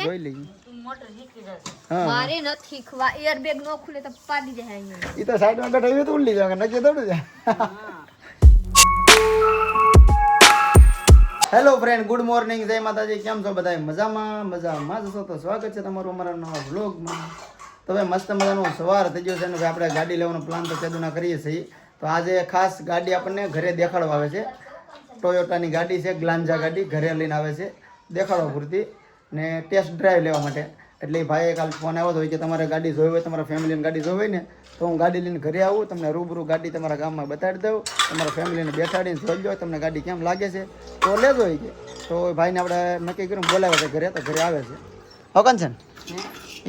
જોઈ લઈએ. મોટર શીખી જશે. મારે નથી શીખવા. એરબેગ નો ખુલે તો પાડી જાય અહીંયા. ઈ તો સાઈડમાં બેઠા હોય તો ઉલ્લી જાય નક્કી થોડું છે. હેલો ફ્રેન્ડ, ગુડ મોર્નિંગ, જય માતાજી. કેમ છો બધા? મજામાં જ છો તો સ્વાગત છે તમારું અમારા નવા વ્લોગમાં. તો ભાઈ મસ્ત મજાનો સવાર થઈ ગયો છે ને આપણે ગાડી લેવાનો પ્લાન તો કેદુના કરીએ છીએ. તો આજે ખાસ ગાડી આપણને ઘરે દેખાડવા આવે છે. ટોયોટાની ગાડી છે, ગ્લાન્જા ગાડી ઘરે લઈને આવે છે દેખાડવા પૂરતી ને ટેસ્ટ ડ્રાઈવ લેવા માટે. એટલે ભાઈએ કાલ ફોન આવ્યો હતો કે તમારે ગાડી જોઈ હોય, તમારા ફેમિલીની ગાડી જોઈ હોય ને તો હું ગાડી લઈને ઘરે આવું, તમને રૂબરૂ ગાડી તમારા ગામમાં બતાડી દઉં, તમારા ફેમિલીને બેસાડીને જોઈ લો તમને ગાડી કેમ લાગે છે તો લેજો હોય કે. તો ભાઈને આપણે નક્કી કર્યું બોલાવે છે ઘરે, તો ઘરે આવે છે. હોકન છે ને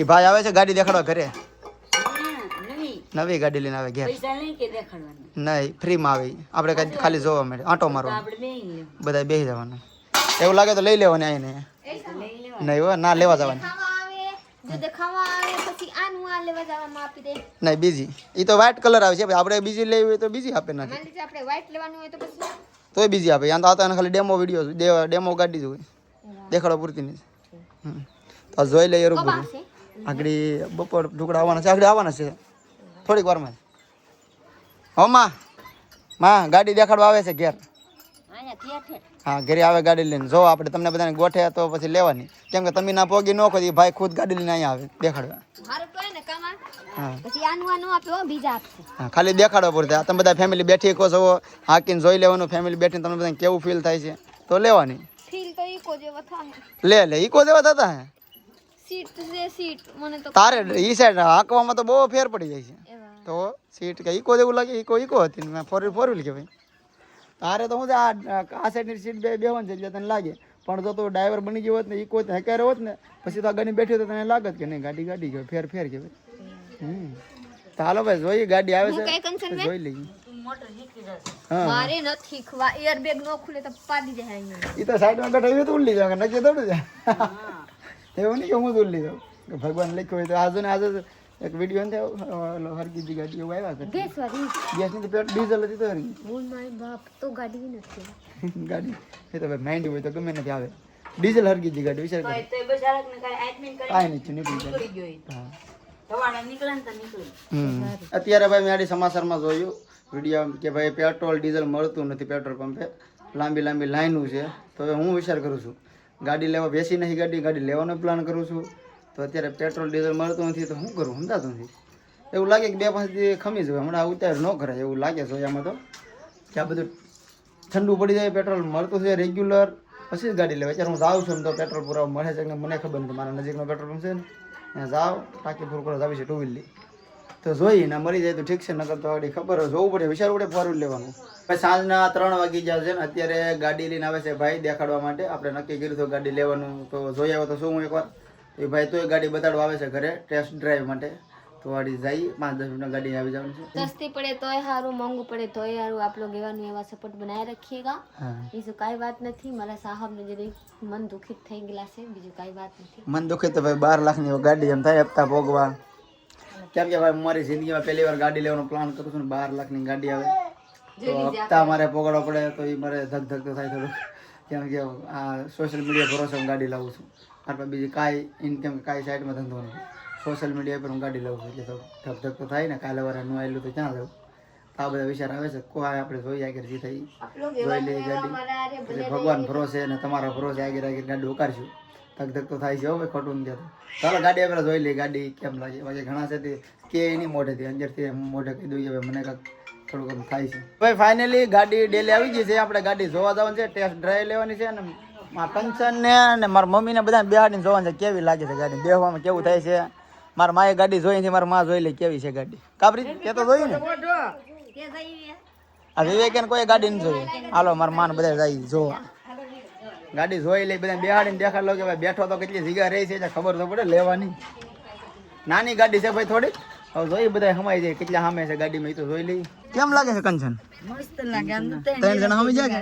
એ ભાઈ આવે છે ગાડી દેખાડવા ઘરે. નવી ગાડી લઈને આવે ઘેર. નહીં, ફ્રીમાં આવે. આપણે ખાલી જોવા મળે, આંટો મારવાનો, બધા બેસી જવાનું. એવું લાગે તો લઈ લેવાની આવીને. નહીં હો, ના લેવા જવાની. નહીં, બીજી એ તો વ્હાઈટ કલર આવે છે. આપણે બીજી લેવી હોય તો બીજી આપે નથી, તોય બીજી આપે. આમ તો આવતા ખાલી ડેમો વિડીયો, ડેમો ગાડી જોઈ દેખાડવા પૂરતી નહીં. તો જોઈ લઈએ રૂબરૂ. આગળ બપોર ઢુકડા આવવાના છે, આગળ આવવાના છે થોડીક વારમાં. હો માં ગાડી દેખાડવા આવે છે ઘેર. હા, ઘરે આવે ગાડી લઈને. જો આપણે તમને બધાને ગોઠે તો પછી લેવાની, કેમ કે તમે ના પોગી ન ખોદી, ભાઈ ખુદ ગાડી લઈને અહીંયા આવે દેખાડવા. હા, ખાલી દેખાડવા પૂરતી. તમે બધા ફેમિલી બેઠી કહો છો, હાકીને જોઈ લેવાનું. ફેમિલી બેઠીને તમને બધાને કેવું ફીલ થાય છે તો લેવાની. લે ઈકો જેવા થતા હે. તારે ઈ સાઈડ હાંકવામાં તો બહુ ફેર પડી જાય છે. તો સીટ કે ઈકો જેવું લાગે. ઈકો હતી ને ફોર વ્હીલ કે ભાઈ. તારે તો હું આ સાઈડની સીટ બેવાની છે એટલે તને લાગે. પણ જો તું ડ્રાઈવર બની ગયો હોત ને, ઈકો હેકારે હોત ને, પછી તો આ ગાડી બેઠી તો તને લાગત કે નહીં ગાડી ગયો ફેર કે ભાઈ. ચાલો ભાઈ જોઈએ, ગાડી આવે છે જોઈ લઈએ. મોટર શીખી જશે. મારે નથી શીખવા. એરબેગ નો ખુલે તો પાડી જાય અહીંયા. ઈ તો સાઈડમાં બેઠા હોય તો ઉલ્લી જાય નક્કી થોડું છે. એવું નહીં કે હું જ ઉલ્લી જાઉં. ભગવાન લખ્યું હોય તો આજે એક વિડીયો ને હરગીજી ગાડી એવું આવ્યા છે. ગેસની તો પેટ ડીઝલ હતી તો હરગી ગાડી એ તો માઇન્ડ હોય તો ગમે નથી આવે. ડીઝલ હરગીજી ગાડી વિચાર કરો. કાંઈ નથી નીકળી જાય. અત્યારે ભાઈ મેં સમાચારમાં જોયું વિડીયો કે ભાઈ પેટ્રોલ ડીઝલ મળતું નથી પેટ્રોલ પંપે, લાંબી લાઈનું છે. તો હવે હું વિચાર કરું છું ગાડી લેવા બેસી નથી, ગાડી લેવાનો પ્લાન કરું છું. તો અત્યારે પેટ્રોલ ડીઝલ મળતું નથી તો શું કરું સમજાતું નથી. એવું લાગે કે 2-5 દી ખમી જાય, હમણાં ઉતાર ન કરાય એવું લાગે છે. એમાં તો કે આ બધું ઠંડુ પડી જાય, પેટ્રોલ મળતું છે રેગ્યુલર, પછી જ ગાડી લેવાય. અત્યારે હું જાઉં છું તો પેટ્રોલ પૂરા મળે છે કે મને ખબર નથી. મારા નજીકનો પેટ્રોલ પંપ છે ને ત્યાં જાઓ, ટાંકી પૂરું કરવા આવી છે 2 વ્હીલની. તો જોઈ ને મળી જાય તો ઠીક છે, નકર તો ગાડી ખબર હોય જોવું પડે, વિચારવું પડે 4 વ્હીલ લેવાનું. પછી સાંજના 3 વાગી જાય છે ને અત્યારે ગાડી લઈને આવે છે ભાઈ દેખાડવા માટે. આપણે નક્કી કર્યું હતું ગાડી લેવાનું, તો જોઈ આવ્યો તો શું હું એકવાર એ ભાઈ તોય ગાડી બતાડવા આવે છે ઘરે ટેસ્ટ ડ્રાઈવ માટે. તો વાડી જઈ 5-10 મિનિટમાં ગાડી આવી જવાની છે. સસ્તી પડે તોય સારું, મોંઘું પડે તોય સારું. आप लोग એવાનું એવા સપોર્ટ બનાવી રાખીએગા. બીજું કાંઈ વાત નથી. મારા સાહેબને જરી મન દુખિત થઈ ગયેલા છે, બીજું કાંઈ વાત નથી. મન દુખિત તો ભાઈ 12 લાખની ગાડી એમ થાય હપ્તા ભોગવા. કેમ કે ભાઈ મારી જિંદગીમાં પહેલી વાર ગાડી લેવાનો પ્લાન કરું છું ને 12 લાખની ગાડી આવે તો હપ્તા મારે પોગાડવા પડે તો એ મારે ધક તો થાય થોડું. કેમ કે આ સોશિયલ મીડિયા ભરોસે હું ગાડી લાવું છું. મારે બીજી કાંઈ ઇન્કમ કાંઈ સાઈડમાં ધંધો નથી. સોશિયલ મીડિયા પર હું ગાડી લઉં છું એટલે તો ધક તો થાય ને. કાલે વારે ન આવેલું તો ક્યાં જવું. આ બધા વિચાર આવે છે. કોઈ આપણે જોઈએ આગળ જે થઈ જોઈ લઈએ ગાડી. એટલે ભગવાન ભરોસે અને તમારા ભરોસે આગળ ગાડી ઉકાળશું. ધક તો થાય છે હવે ખોટું નથી. ચાલો ગાડી આપણે જોઈ લઈએ ગાડી કેમ લાગે. બાકી ઘણા છે તે કે એની મોઢેથી અંદરથી મોઢે કહી દઉં કે મને કાંઈક થોડુંક થાય છે. ભાઈ ફાઇનલી ગાડી ડેલી આવી ગઈ છે. આપણે ગાડી જોવા જવાની છે, ટેસ્ટ ડ્રાઈવ લેવાની છે. અને મારા કંચન ને અને મારા મમ્મીને બધા બેહાડીને જોવાની છે કેવી લાગે છે ગાડી, બેહવામાં કેવું થાય છે. મારા માએ ગાડી જોઈ છે, મારા માં જોઈ લે કેવી છે ગાડી. કાબરી તે તો જોઈ ને. આ વિવેકને કોઈ ગાડી નથી જોઈ. હાલો મારા માને બધા જાય જોવા. ગાડી જોઈ લઈ બધા બેહાડીને દેખાડ લો કે ભાઈ બેઠો તો કેટલી જગ્યા રહી છે ખબર તો પડે લેવાની. નાની ગાડી છે ભાઈ થોડીક. હવે જોઈ બધા હમાઈ જાય કેટલા સામે છે ગાડીમાં એ તો જોઈ લઈ. કેમ લાગે છે કંચન? મસ્ત લાગે. આમ તો 3 જણા હમી જાય કે.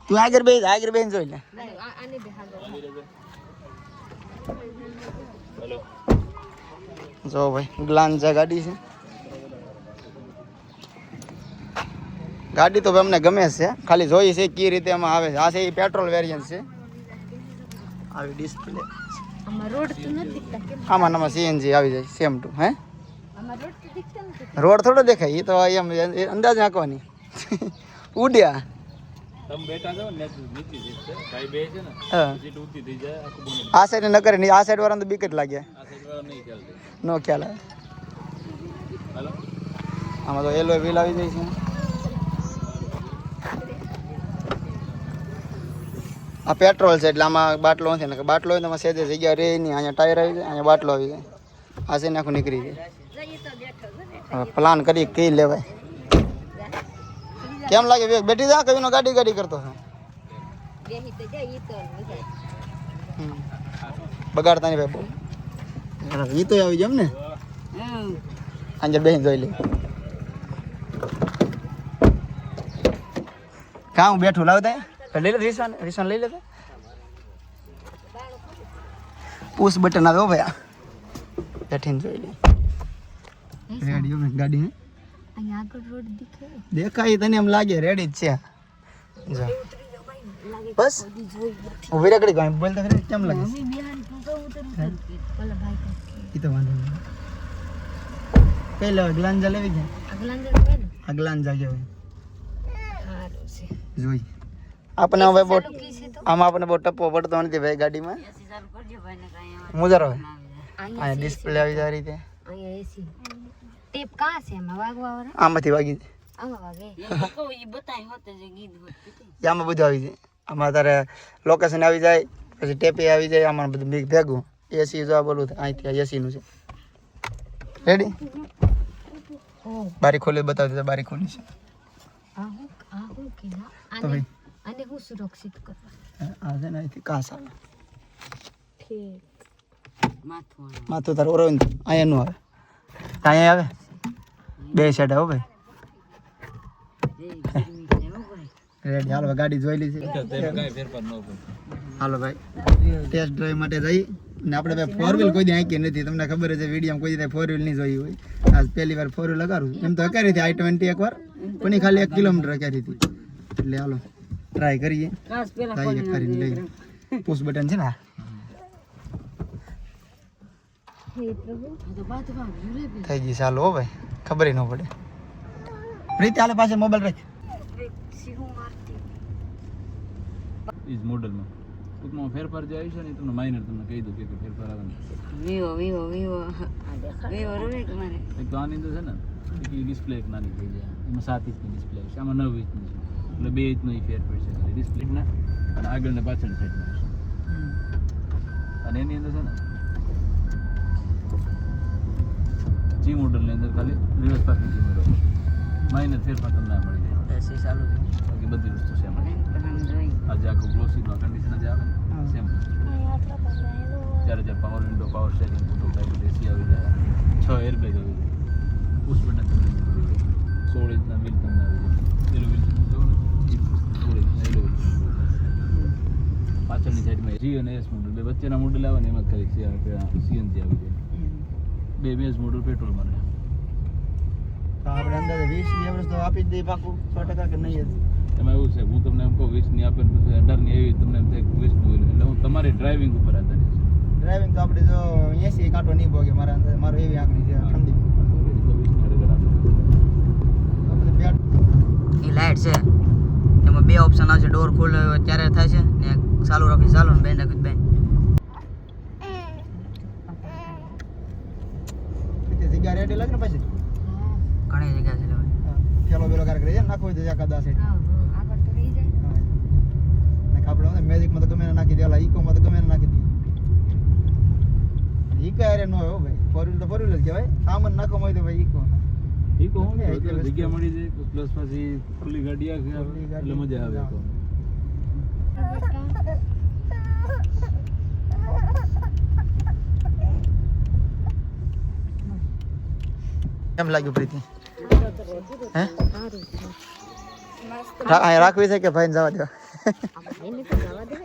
તું આગળ બેન જોઈ લે. જો ભાઈ ગ્લાન્જા ગાડી છે. ગાડી તો અમને ગમે છે, ખાલી જોઈ છે કઈ રીતે એમાં આવે છે. આ છે એ પેટ્રોલ વેરિયન્ટ છે. આવી ડિસ્પ્લે આમાં રોડ તો નથી દીખતા કેમ આમાં સીએનજી આવી જાય સેમ ટુ હે આમાં રોડ તો દીખતા નથી રોડ થોડો દેખાય એ તો એમ અંદાજ નાખવાની ઉડ્યા તમે બેઠા છો ને નીચે છે ભાઈ બે છે ને હા સીટ ઊંચી થઈ જાય આખું બોની આ સાઈડ ન કરે આ સાઈડ વાળાને તો બીક જ લાગે આ સાઈડ વાળા નહીં ચાલતી નો ખ્યાલ આવે હાલો આમાં તો એલો વ્હીલ આવી જાય છે આ પેટ્રોલ છે એટલે આમાં બાટલો નથી ને બાટલો હોય તો આમાં સેજે જગ્યા રહે નહીં અહીંયા ટાયર આવી જાય અહીંયા બાટલો આવી જાય આ છે ને આખું નીકળી જાય હવે પ્લાન કરી કઈ લેવાય કેમ લાગે વેગ બેઠી જા કઈનો ગાડી કરતો બેહી તો જાય ઈ તો મજા બગાડતા નહીં ભાઈ બહુ ઈ તો આવી જાય એમ ને અંદર બેહીને જોઈ લે કાં હું બેઠું લાવતા લઈ લે રિસવાન લઈ લેતા પુશ બટન આવે હો ભાઈ બેઠીને જોઈ લે રેડી હો ગાડી હે અહીંયા આગળ રોડ દીખે દેખાય તને એમ લાગે રેડી જ છે જો બસ ઉભી રાખડી ગાય બોલતા ખરી કેમ લાગે બિહાન તો ઉતર બોલા ભાઈ ઈ તો વાંધો નહીં કઈ લેવા ગ્લાંજા લેવી છે અગલા અંદર છે ને આ ગ્લાંજા કેવાય સારું છે જોઈ આપણે હવે બહુ ચાલુ કી છે તો આમાં આપણે બહુ ટપ્પો પડતો નથી ભાઈ ગાડીમાં ચાલુ કરજો ભાઈ ને કાંઈ મુજર હવે અહીંયા અહીંયા ડિસ્પ્લે આવી જાય આ રીતે અહીંયા એસી ટેપ કાં છે એમાં વાગવા વાળા આમાંથી વાગી જાય આમાં વાગે કહું એ બતાવી હોત જે ગીત હોત એ આમાં બધું આવી જાય આમાં તારે લોકેશન આવી જાય પછી ટેપે આવી જાય આમાં બધું ભેગું એસી જો આ બોલું અહીંથી એસીનું છે રેડી ઓ બારી ખોલી બતાવી દીધા બારી ખોલી છે આ હું કે ના તો ભાઈ આને હું સુરક્ષિત કરવા આ છે ને અહીંથી કાસ આવે ઠીક માથું તારું ઓરવીને અહીંયા નું આવે અહીંયા આવે બે સાઈડ આવો ભાઈ રેડી હાલો ગાડી જોઈ લીધી કાંઈ ફેરફાર ન હોય હાલો ભાઈ ટેસ્ટ ડ્રાઈવ માટે જઈ ને આપણે ભાઈ ફોર વ્હીલ કોઈ દી આંકી નથી તમને ખબર છે વિડીયો કોઈ દી ફોર વ્હીલ નહીં જોઈ હોય આજ પહેલી વાર ફોર વ્હીલ લગાડું એમ તો કરી હતી i20 એકવાર પણ એ ખાલી 1 કિલોમીટર કરી હતી એટલે હાલો ટ્રાય કરીએ ટ્રાય કરીને લઈ પુશ બટન છે ને હે પ્રભુ થઈ ગઈ ચાલો હો ભાઈ ખબર ન પડે પ્રીતિ હાલે પાસે મોબાઈલ રાખ સિંહું મારતી ઈ જ મોડલમાં ટૂંકમાં ફેરફાર જે આવી છે ને એ તમને માઇનર તમને કહી દઉં કે ફેરફાર આવે ને વિવો રોવે કે મારે એક તો આની અંદર છે ને એક ડિસ્પ્લે એક નાની થઈ જાય એમાં 7 ઇંચની ડિસ્પ્લે છે આમાં 9 ઇંચની છે એટલે 2 ઇંચનો ઈ ફેર પડશે એટલે ડિસ્પ્લેના અને આગળ ને પાછળની સાઈડમાં છે અને એની અંદર છે ને જી મોડલની અંદર ખાલી રિવર્સ પાર્કિંગ કેમેરો માઇનર ફેરફાર તમને ના મળી જાય એસી ચાલુ બાકી બધી વસ્તુ સેમ જોઈ આજે આખું ગ્લોસીમાં કન્ડિશન જ આવે ને સેમ જ્યારે power window power steering photo type AC આવી જાય 6 એરબેગ આવી જાય પુશ બટન તમને મળી જાય 16 ઇંચના વ્હીલ તમને આવી જાય એલો વ્હીલ તમે જો ને 16 ઇંચના એલો વ્હીલ પાછળની સાઈડમાં જી અને એસ મોડલ બે વચ્ચેના મોડલ આવે ને એમાં કરી સીએનજી આવી જાય બે બેઝ મોડલ પેટ્રોલમાં રહે તો આપણે અંદાજે 20 ની એવરેજ તો આપી જ દઈએ પાકું 100% કે નહીં જ એમાં એવું છે હું તમને એમ કહું 20 ની આપે ને પછી 18 ની એવી તમને એમ થાય 20 નું એટલે હું તમારી ડ્રાઇવિંગ ઉપર આધારિત છે ડ્રાઇવિંગ તો આપણે જો 80 કાંટો નહીં ભોગે મારા અંદાજે મારો એવી આંકડી છે ઠંડી એ લાઈટ છે એમાં બે ઓપ્શન આવશે ડોર ખોલે ત્યારે થાય છે ને ચાલુ રાખી ચાલુ ને બેન રાખી બેન જગ્યા રેડી લાગે ને પછી ઘણી જગ્યા છે પેલો પેલો કાર્ય કરે નાખવો હોય તો એકાદ આ સાઈડ આગળ તો રહી જાય ને આપણે મેજિકમાં તો ગમે એને નાખી દેલા ઇકોમાં તો ગમે એને નાખી દઈએ ઇકો યાર નો હોય ભાઈ ફોર વ્હીલ તો ફોર વ્હીલ જ કહેવાય સામાન નાખવા હોય તો ભાઈ ઇકો એ કહું ને જગ્યા મળી જાય પ્લસ પછી ખુલ્લી ગાડી આવે એટલે મજા આવે તો કેમ લાગ્યું પ્રીતિ હે રાખવી છે કે ભાઈને જવા દેવા ભાઈને તો જવા દે